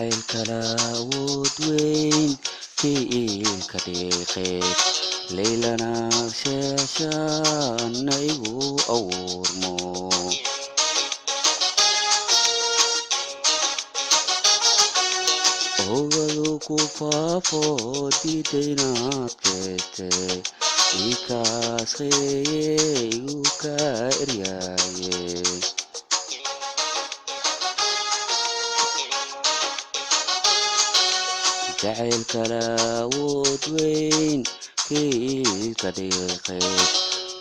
جعل كلاود وين في الكريخيت ليلنا شاشان نيغو أورمو هو كفافو ديدينات كيتي إيكاسخي وكايرياي جعل كلاود وين في الكريخيت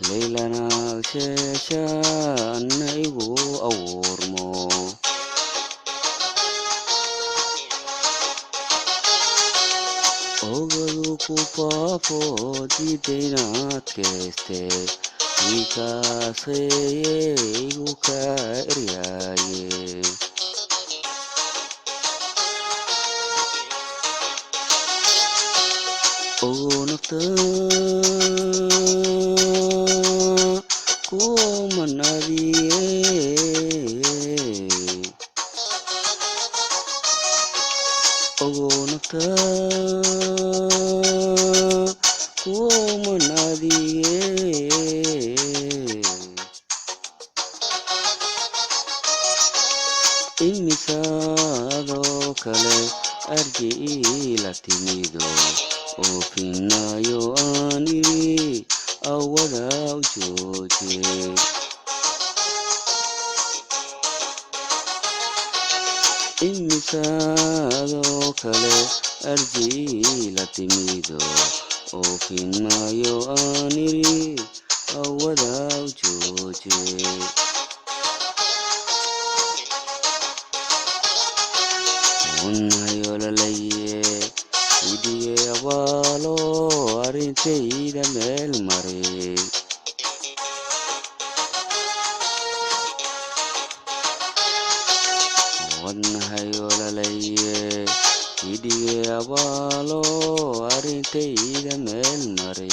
ليلنا شاشان نيغو أورمو Ogo kupapo didinat keste ikaseye ukariaye onakta kumanadiye onakta kumanadiye imisado kale arji latimido ofinayo ani awada ujoje imisado kale arji latimido ofinayo ani awada ujoje unayo lalaye idiye abalo arinteyda meel mare unayo lalaye idiye abalo arinteyda meel mare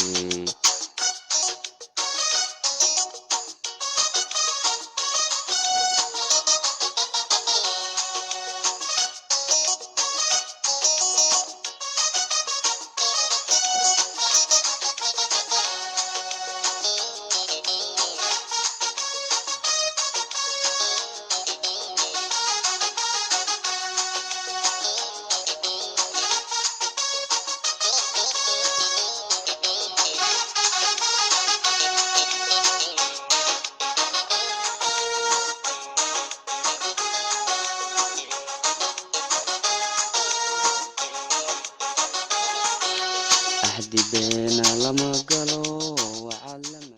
أحدي بينا لما قالوا